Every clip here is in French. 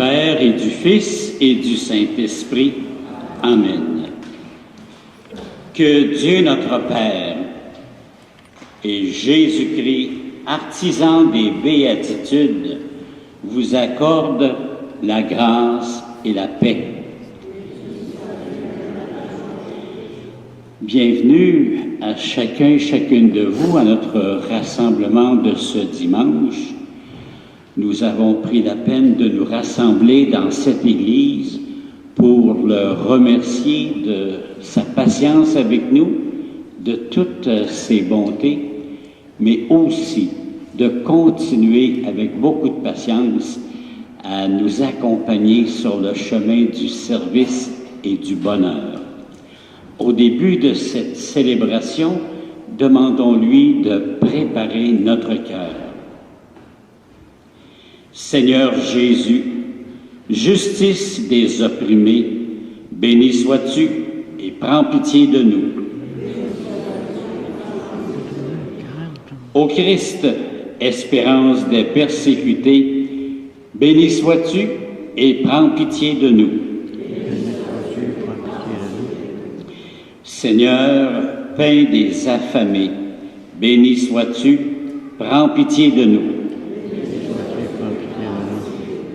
Père et du Fils et du Saint-Esprit. Amen. Que Dieu notre Père et Jésus-Christ, artisan des béatitudes, vous accordent la grâce et la paix. Bienvenue à chacun et chacune de vous à notre rassemblement de ce dimanche. Nous avons pris la peine de nous rassembler dans cette Église pour le remercier de sa patience avec nous, de toutes ses bontés, mais aussi de continuer avec beaucoup de patience à nous accompagner sur le chemin du service et du bonheur. Au début de cette célébration, demandons-lui de préparer notre cœur. Seigneur Jésus, justice des opprimés, Béni sois-tu et prends pitié de nous. Ô Christ, espérance des persécutés, béni sois-tu et prends pitié de nous. Seigneur, pain des affamés, béni sois-tu, prends pitié de nous.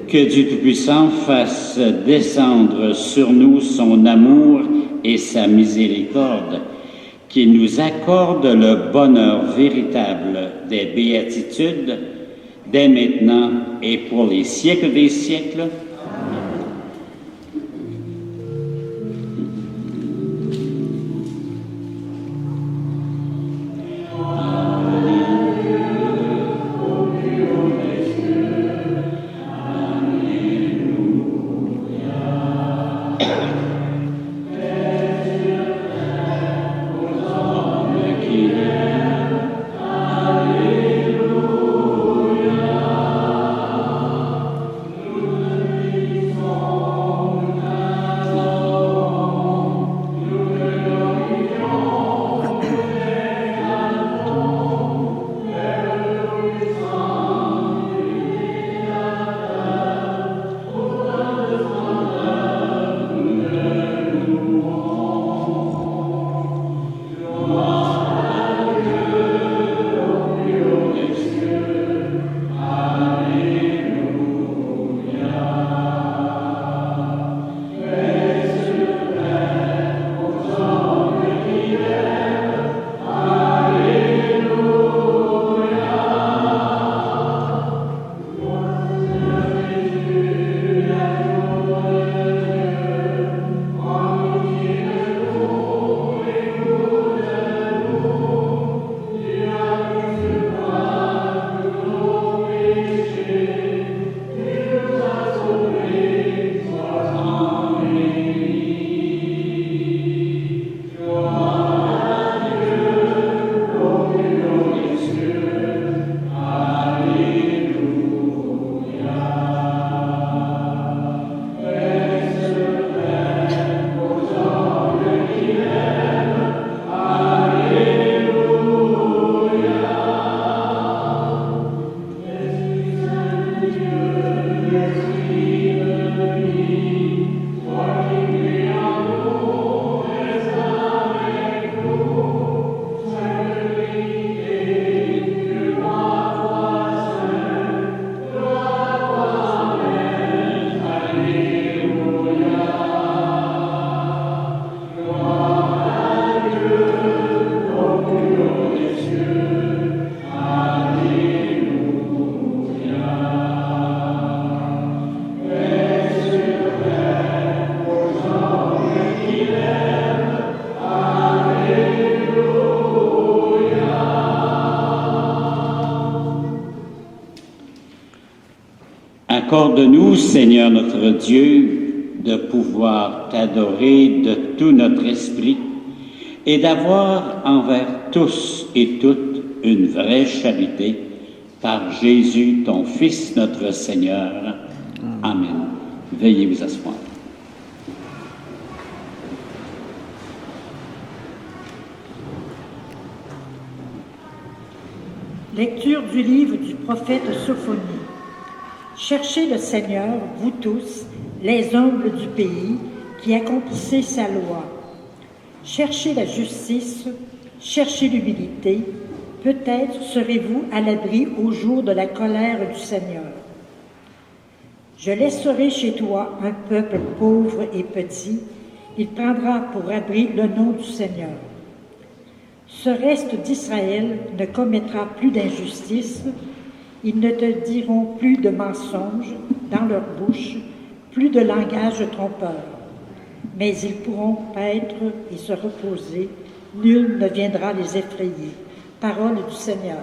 Que Dieu Tout-Puissant fasse descendre sur nous son amour et sa miséricorde, qu'il nous accorde le bonheur véritable des béatitudes, dès maintenant et pour les siècles des siècles. Accorde-nous, Seigneur notre Dieu, de pouvoir t'adorer de tout notre esprit et d'avoir envers tous et toutes une vraie charité par Jésus, ton Fils, notre Seigneur. Amen. Veuillez vous asseoir. Lecture du livre du prophète Sophonie. Cherchez le Seigneur, vous tous, les humbles du pays, qui accomplissez sa loi. Cherchez la justice, cherchez l'humilité, peut-être serez-vous à l'abri au jour de la colère du Seigneur. Je laisserai chez toi un peuple pauvre et petit, il prendra pour abri le nom du Seigneur. Ce reste d'Israël ne commettra plus d'injustice, ils ne te diront plus de mensonges dans leur bouche, plus de langage trompeur. Mais ils pourront paître et se reposer, nul ne viendra les effrayer. Parole du Seigneur.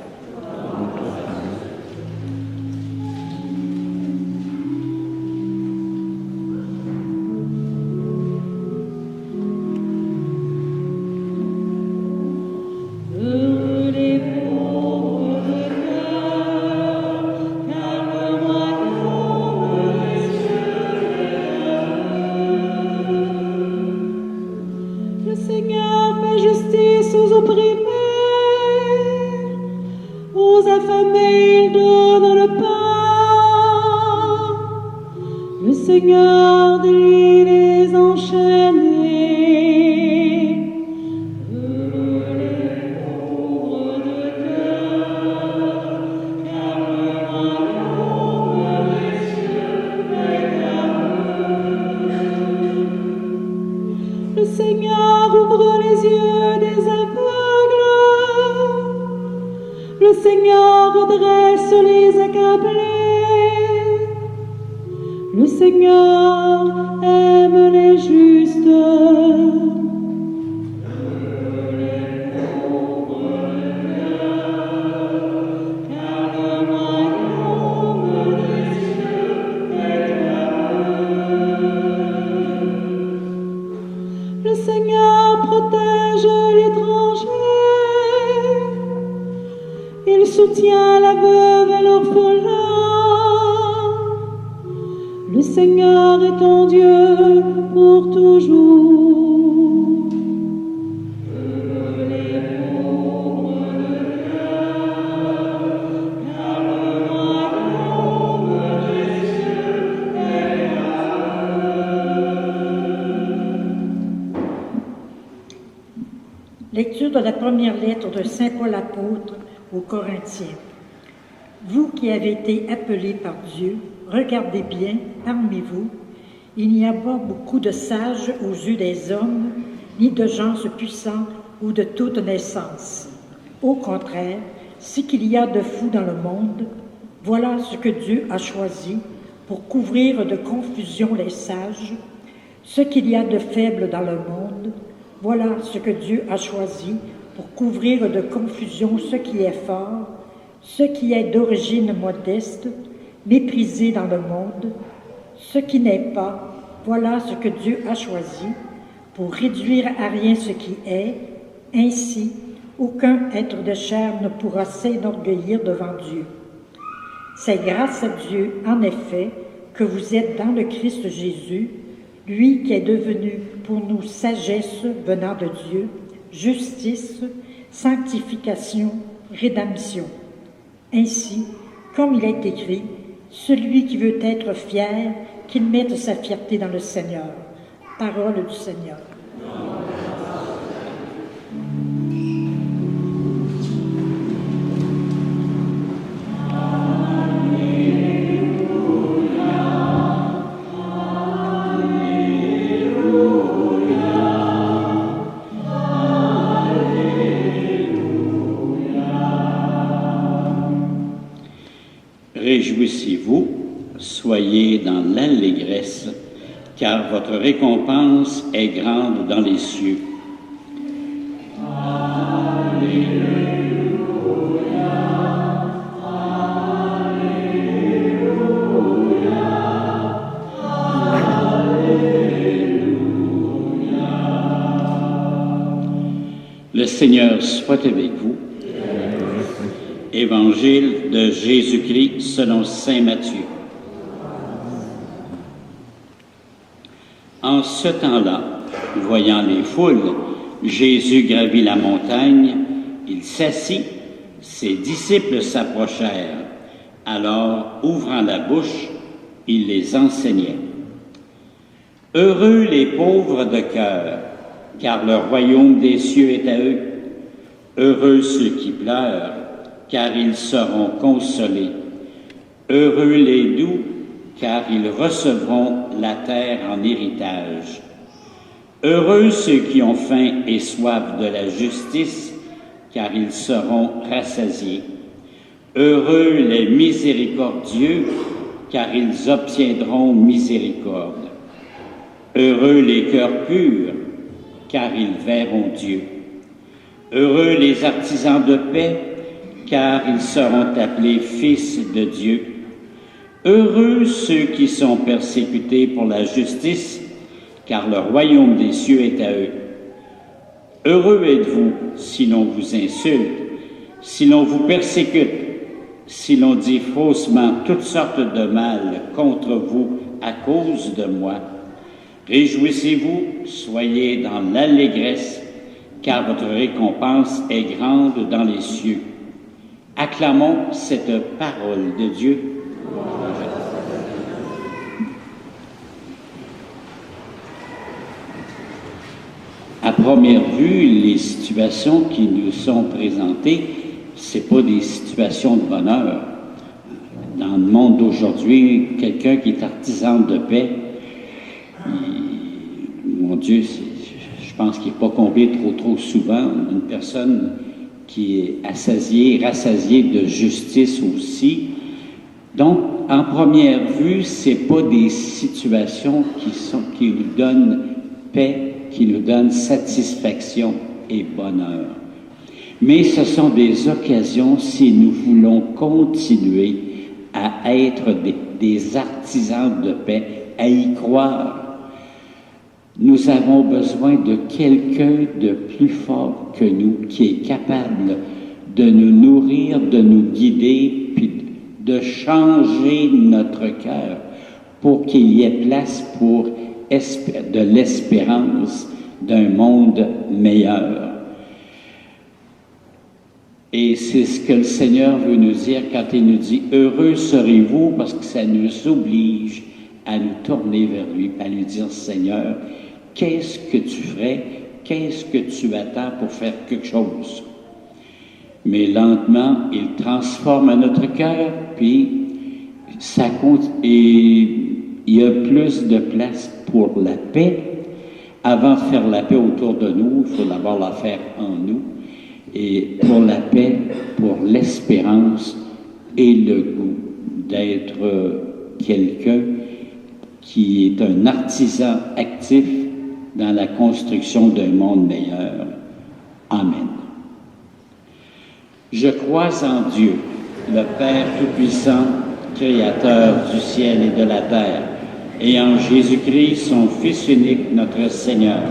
entraîner. Heureux les pauvres de cœur, car le royaume des cieux est à eux. Le Seigneur ouvre les yeux des aveugles. Le Seigneur redresse les accablés. Le Seigneur aime les justes. Heureux les pauvres de cœur, car le royaume des cieux est à eux. Le Seigneur protège l'étranger. Il soutient la veuve et l'orphelin. Le Seigneur est ton Dieu pour toujours. Heureux les pauvres de cœur, car le royaume des cieux est à eux. Lecture de la première lettre de Saint Paul apôtre aux Corinthiens. Vous qui avez été appelés par Dieu, regardez bien, parmi vous, il n'y a pas beaucoup de sages aux yeux des hommes, ni de gens puissants ou de toute naissance. Au contraire, ce qu'il y a de fou dans le monde, voilà ce que Dieu a choisi pour couvrir de confusion les sages. Ce qu'il y a de faible dans le monde, voilà ce que Dieu a choisi pour couvrir de confusion ce qui est fort, ce qui est d'origine modeste, méprisé dans le monde, ce qui n'est pas, voilà ce que Dieu a choisi pour réduire à rien ce qui est. Ainsi, aucun être de chair ne pourra s'enorgueillir devant Dieu. C'est grâce à Dieu, en effet, que vous êtes dans le Christ Jésus, lui qui est devenu pour nous sagesse venant de Dieu, justice, sanctification, rédemption. Ainsi, comme il est écrit, celui qui veut être fier, qu'il mette sa fierté dans le Seigneur. Parole du Seigneur. Réjouissez-vous, soyez dans l'allégresse, car votre récompense est grande dans les cieux. Le Seigneur soit avec vous. Évangile de Jésus-Christ selon saint Matthieu. En ce temps-là, voyant les foules, Jésus gravit la montagne, il s'assit, ses disciples s'approchèrent. Alors, ouvrant la bouche, il les enseignait. Heureux les pauvres de cœur, car le royaume des cieux est à eux. Heureux ceux qui pleurent, car ils seront consolés. Heureux les doux, car ils recevront la terre en héritage. Heureux ceux qui ont faim et soif de la justice, car ils seront rassasiés. Heureux les miséricordieux, car ils obtiendront miséricorde. Heureux les cœurs purs, car ils verront Dieu. Heureux les artisans de paix, car ils seront appelés fils de Dieu. Heureux ceux qui sont persécutés pour la justice, car le royaume des cieux est à eux. Heureux êtes-vous si l'on vous insulte, si l'on vous persécute, si l'on dit faussement toutes sortes de mal contre vous à cause de moi. Réjouissez-vous, soyez dans l'allégresse, car votre récompense est grande dans les cieux. Acclamons cette parole de Dieu. À première vue, les situations qui nous sont présentées, c'est pas des situations de bonheur. Dans le monde d'aujourd'hui, quelqu'un qui est artisan de paix, mon Dieu, je pense qu'il n'est pas comblé trop souvent. Une personne qui est rassasiée de justice aussi. Donc, en première vue, c'est pas des situations qui nous donnent paix, qui nous donnent satisfaction et bonheur. Mais ce sont des occasions, si nous voulons continuer à être des artisans de paix, à y croire. Nous avons besoin de quelqu'un de plus fort que nous, qui est capable de nous nourrir, de nous guider, puis de changer notre cœur pour qu'il y ait place pour de l'espérance d'un monde meilleur. Et c'est ce que le Seigneur veut nous dire quand il nous dit « Heureux serez-vous » parce que ça nous oblige à nous tourner vers lui, à lui dire « Seigneur, qu'est-ce que tu ferais? Qu'est-ce que tu attends pour faire quelque chose? » Mais lentement, il transforme notre cœur, puis ça compte, et il y a plus de place pour la paix. Avant de faire la paix autour de nous, il faut d'abord la faire en nous. Et pour la paix, pour l'espérance et le goût d'être quelqu'un qui est un artisan actif dans la construction d'un monde meilleur. Amen. Je crois en Dieu, le Père Tout-Puissant, Créateur du ciel et de la terre, et en Jésus-Christ, son Fils unique, notre Seigneur,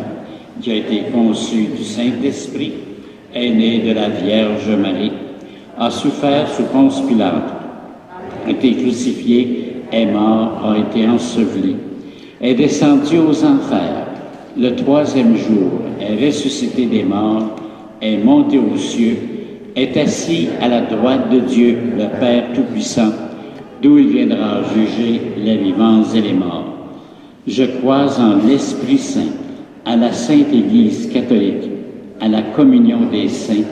qui a été conçu du Saint-Esprit, est né de la Vierge Marie, a souffert sous Ponce Pilate, a été crucifié, est mort, a été enseveli, est descendu aux enfers, le 3e jour est ressuscité des morts, est monté aux cieux, est assis à la droite de Dieu, le Père Tout-Puissant, d'où il viendra juger les vivants et les morts. Je crois en l'Esprit Saint, à la Sainte Église catholique, à la communion des saints,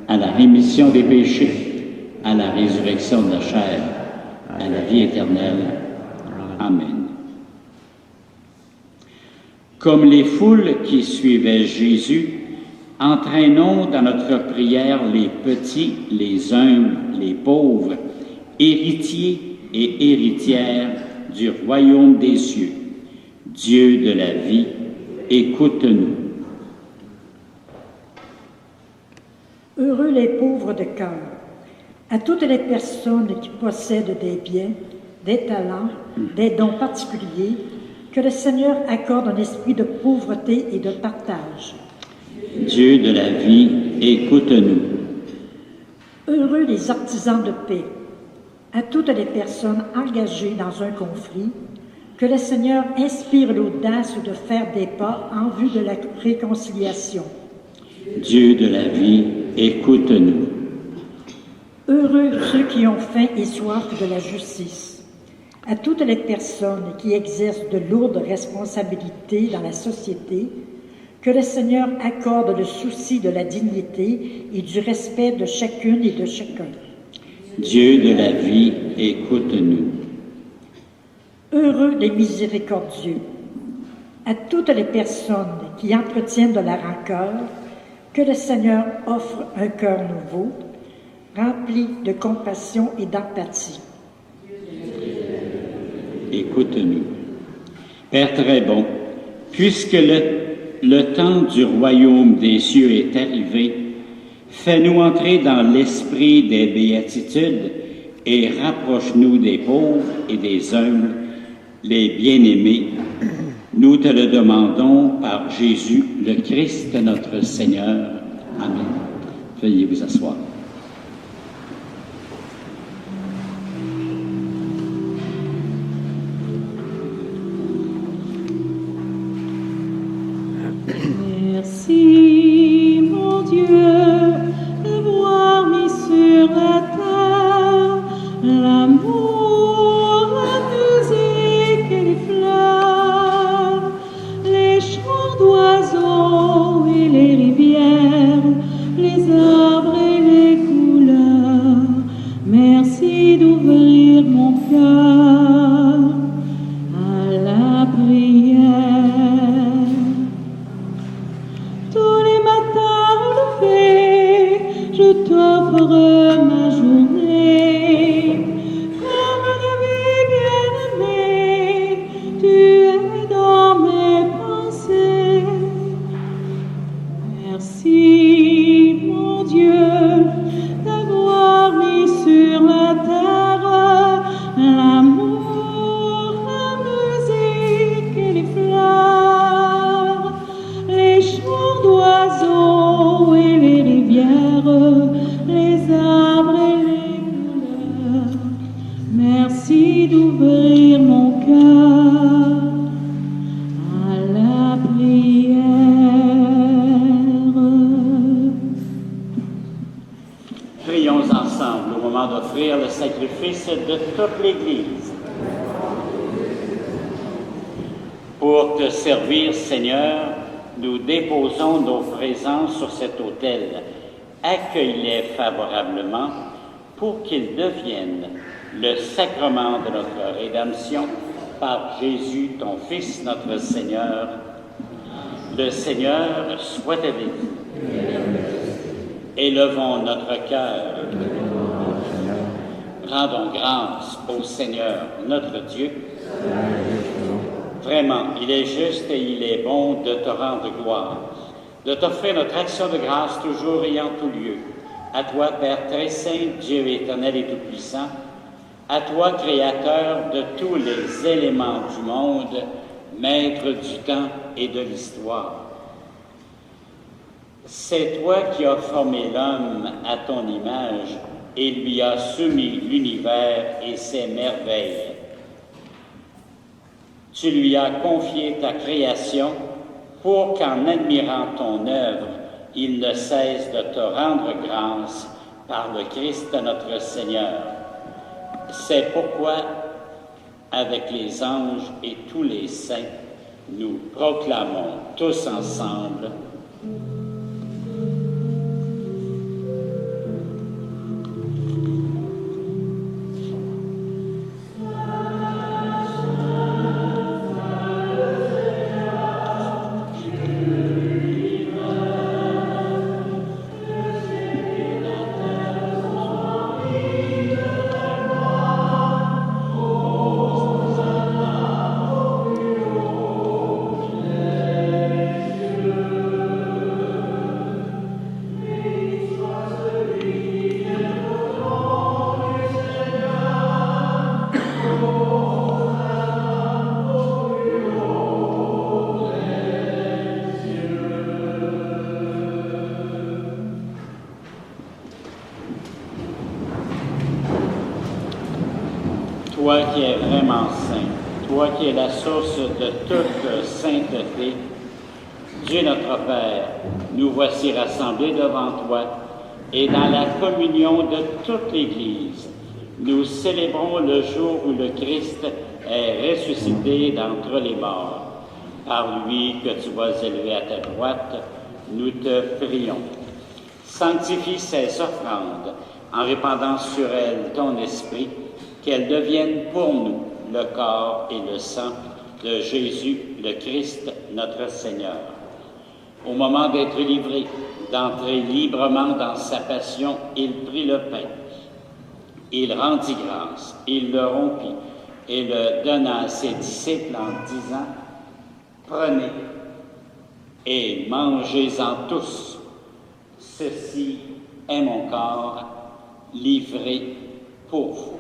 à la rémission des péchés, à la résurrection de la chair, à la vie éternelle. Amen. Comme les foules qui suivaient Jésus, entraînons dans notre prière les petits, les humbles, les pauvres, héritiers et héritières du royaume des cieux. Dieu de la vie, écoute-nous. Heureux les pauvres de cœur, à toutes les personnes qui possèdent des biens, des talents, des dons particuliers, que le Seigneur accorde un esprit de pauvreté et de partage. Dieu de la vie, écoute-nous. Heureux les artisans de paix, à toutes les personnes engagées dans un conflit, que le Seigneur inspire l'audace de faire des pas en vue de la réconciliation. Dieu de la vie, écoute-nous. Heureux ceux qui ont faim et soif de la justice, à toutes les personnes qui exercent de lourdes responsabilités dans la société, que le Seigneur accorde le souci de la dignité et du respect de chacune et de chacun. Dieu de la vie, écoute-nous. Heureux les miséricordieux, à toutes les personnes qui entretiennent de la rancœur, que le Seigneur offre un cœur nouveau, rempli de compassion et d'empathie. Écoute-nous. Père très bon, puisque le temps du royaume des cieux est arrivé, fais-nous entrer dans l'esprit des béatitudes et rapproche-nous des pauvres et des humbles, les bien-aimés. Nous te le demandons par Jésus, le Christ, notre Seigneur. Amen. Veuillez vous asseoir. Merci, mon Dieu, de voir mis sur la terre l'amour, la musique et les fleurs, les chants d'oiseaux offrir le sacrifice de toute l'Église. Pour te servir, Seigneur, nous déposons nos présents sur cet autel. Accueille-les favorablement pour qu'ils deviennent le sacrement de notre rédemption par Jésus, ton Fils, notre Seigneur. Le Seigneur soit avec vous. Élevons notre cœur. Rendons grâce au Seigneur, notre Dieu. Vraiment, il est juste et il est bon de te rendre gloire, de t'offrir notre action de grâce toujours et en tout lieu. À toi, Père très saint, Dieu éternel et tout-puissant, à toi, Créateur de tous les éléments du monde, Maître du temps et de l'histoire. C'est toi qui as formé l'homme à ton image et lui as soumis l'univers et ses merveilles. Tu lui as confié ta création pour qu'en admirant ton œuvre, il ne cesse de te rendre grâce par le Christ notre Seigneur. C'est pourquoi, avec les anges et tous les saints, nous proclamons tous ensemble: toi qui es vraiment saint, toi qui es la source de toute sainteté, Dieu notre Père, nous voici rassemblés devant toi et dans la communion de toute l'Église, nous célébrons le jour où le Christ est ressuscité d'entre les morts. Par lui que tu vas élever à ta droite, nous te prions. Sanctifie ces offrandes en répandant sur elles ton esprit, qu'elles deviennent pour nous le corps et le sang de Jésus, le Christ, notre Seigneur. Au moment d'être livré, d'entrer librement dans sa passion, il prit le pain. Il rendit grâce, il le rompit et le donna à ses disciples en disant: « Prenez et mangez-en tous. Ceci est mon corps livré pour vous. »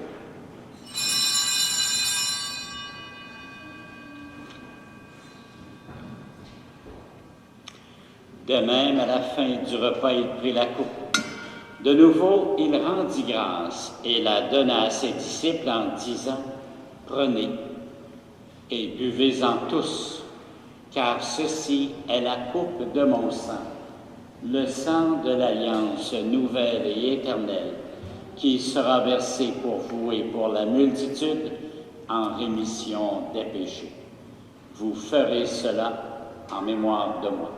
De même, à la fin du repas, il prit la coupe. De nouveau, il rendit grâce et la donna à ses disciples en disant: « Prenez et buvez-en tous, car ceci est la coupe de mon sang, le sang de l'alliance nouvelle et éternelle, qui sera versé pour vous et pour la multitude en rémission des péchés. Vous ferez cela en mémoire de moi. »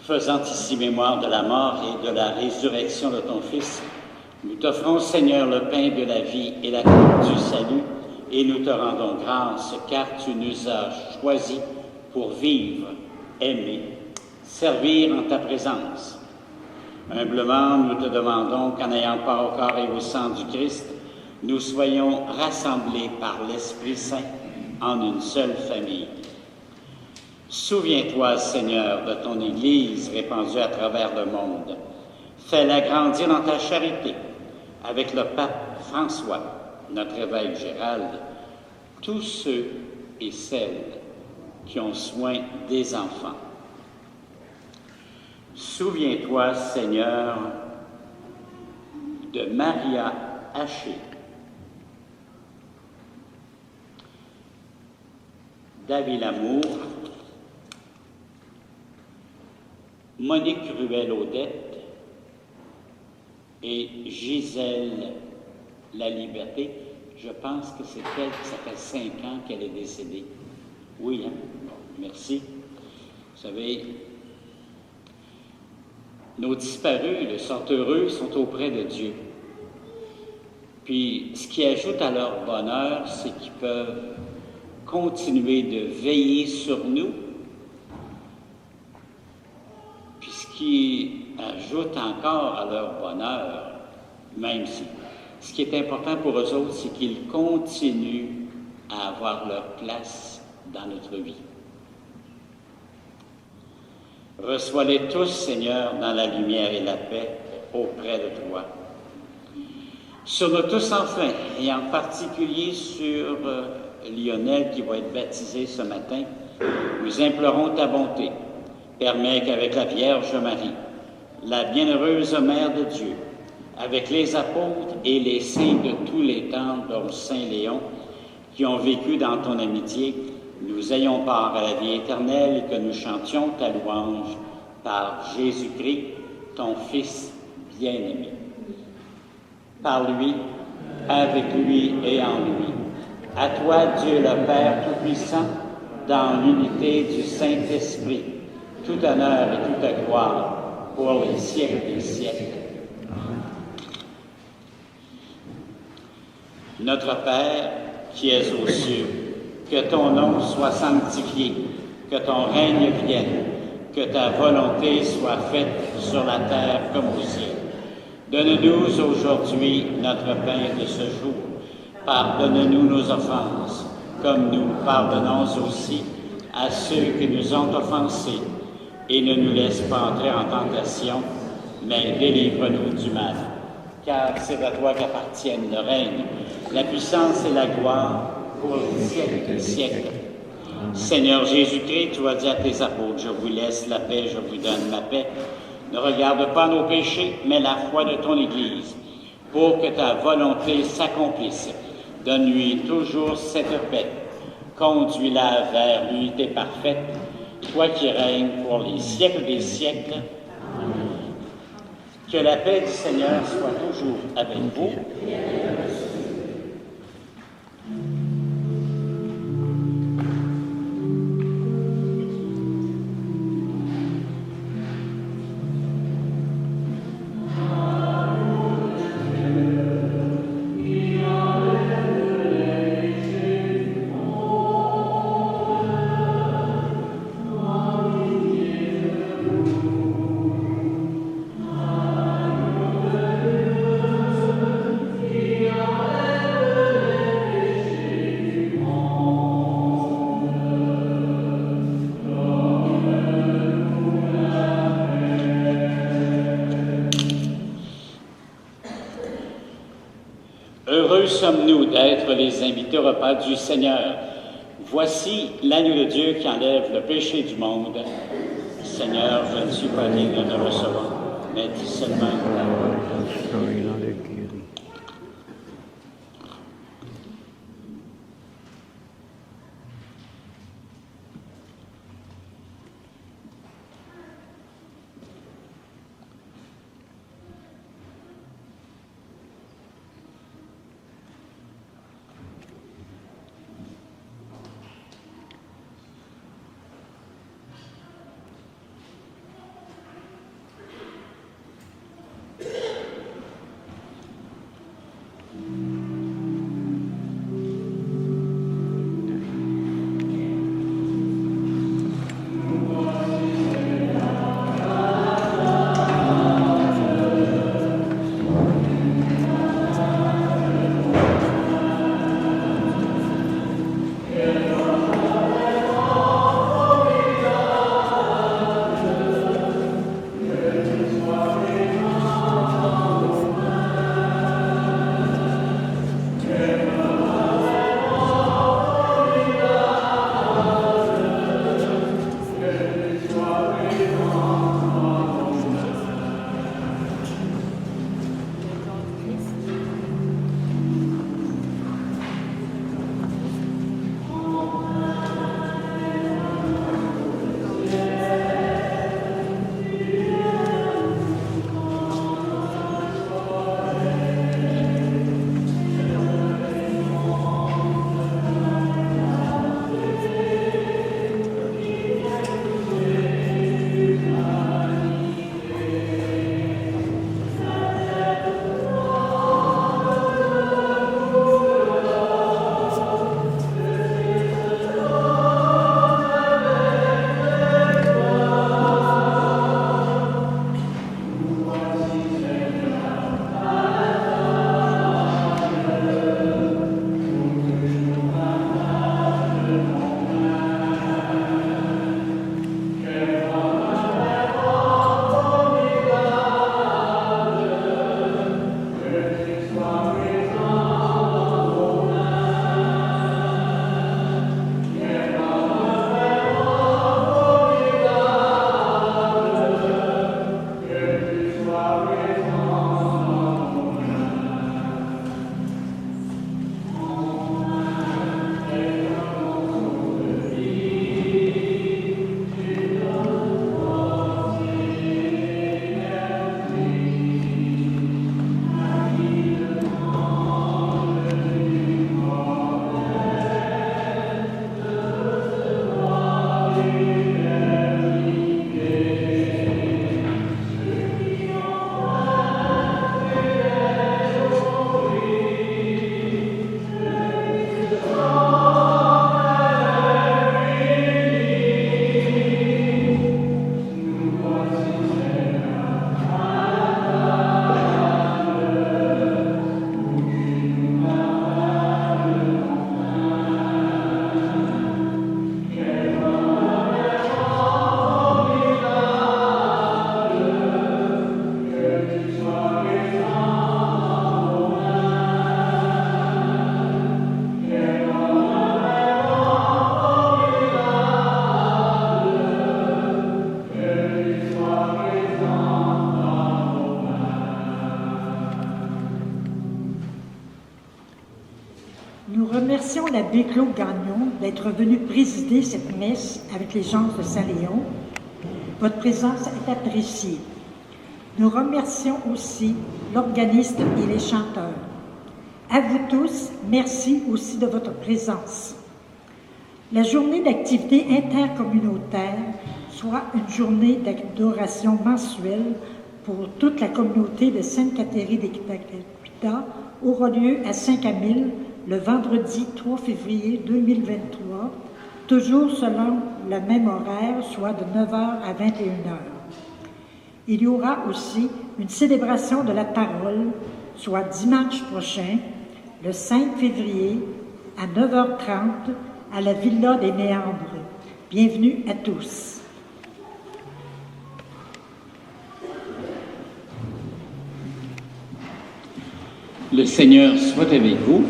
Faisant ici mémoire de la mort et de la résurrection de ton Fils, nous t'offrons, Seigneur, le pain de la vie et la coupe du salut, et nous te rendons grâce, car tu nous as choisis pour vivre, aimer, servir en ta présence. Humblement, nous te demandons qu'en ayant part au corps et au sang du Christ, nous soyons rassemblés par l'Esprit Saint en une seule famille. Souviens-toi, Seigneur, de ton Église répandue à travers le monde. Fais-la grandir dans ta charité, avec le pape François, notre évêque Gérald, tous ceux et celles qui ont soin des enfants. Souviens-toi, Seigneur, de Maria Haché, David Lamour, Monique Ruel-Audette et Gisèle La Liberté. Je pense que c'est elle, ça fait 5 ans qu'elle est décédée. Oui, hein? Bon, merci. Vous savez, nos disparus, sont heureux, sont auprès de Dieu. Puis, ce qui ajoute à leur bonheur, c'est qu'ils peuvent continuer de veiller sur nous. Puis, ce qui ajoute encore à leur bonheur, même si ce qui est important pour eux autres, c'est qu'ils continuent à avoir leur place dans notre vie. Reçois-les tous, Seigneur, dans la lumière et la paix auprès de toi. Sur nous tous enfin, et en particulier sur Lionel qui va être baptisé ce matin, nous implorons ta bonté. Permets qu'avec la Vierge Marie, la bienheureuse Mère de Dieu, avec les apôtres et les saints de tous les temps, dont Saint Léon, qui ont vécu dans ton amitié, nous ayons part à la vie éternelle et que nous chantions ta louange par Jésus-Christ, ton Fils bien-aimé. Par lui, avec lui et en lui. À toi, Dieu le Père Tout-Puissant, dans l'unité du Saint-Esprit, tout honneur et toute gloire pour les siècles des siècles. Notre Père, qui es aux cieux, que ton nom soit sanctifié, que ton règne vienne, que ta volonté soit faite sur la terre comme au ciel. Donne-nous aujourd'hui notre pain de ce jour. Pardonne-nous nos offenses, comme nous pardonnons aussi à ceux qui nous ont offensés. Et ne nous laisse pas entrer en tentation, mais délivre-nous du mal. Car c'est à toi qu'appartiennent le règne, la puissance et la gloire pour les siècles des siècles. Seigneur Jésus-Christ, tu as dit à tes apôtres, je vous laisse la paix, je vous donne la paix. Ne regarde pas nos péchés, mais la foi de ton Église, pour que ta volonté s'accomplisse. Donne-lui toujours cette paix. Conduis-la vers l'unité parfaite, toi qui règnes pour les siècles des siècles. Que la paix du Seigneur soit toujours avec vous. Heureux sommes-nous d'être les invités au repas du Seigneur. Voici l'agneau de Dieu qui enlève le péché du monde. Seigneur, je ne suis pas digne de te recevoir, mais dis seulement une parole. l'abbé Claude Gagnon d'être venu présider cette messe avec les gens de Saint-Léon. Votre présence est appréciée. Nous remercions aussi l'organiste et les chanteurs. À vous tous, merci aussi de votre présence. La journée d'activité intercommunautaire, soit une journée d'adoration mensuelle pour toute la communauté de Sainte-Catherine-des-Quita, aura lieu à Saint-Camille le vendredi 3 février 2023, toujours selon le même horaire, soit de 9h à 21h. Il y aura aussi une célébration de la parole, soit dimanche prochain, le 5 février, à 9h30, à la Villa des Méandres. Bienvenue à tous. Le Seigneur soit avec vous.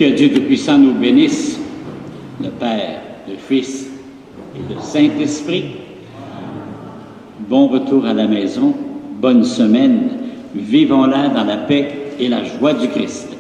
Que Dieu Tout-Puissant nous bénisse, le Père, le Fils et le Saint-Esprit. Bon retour à la maison, bonne semaine, vivons-la dans la paix et la joie du Christ.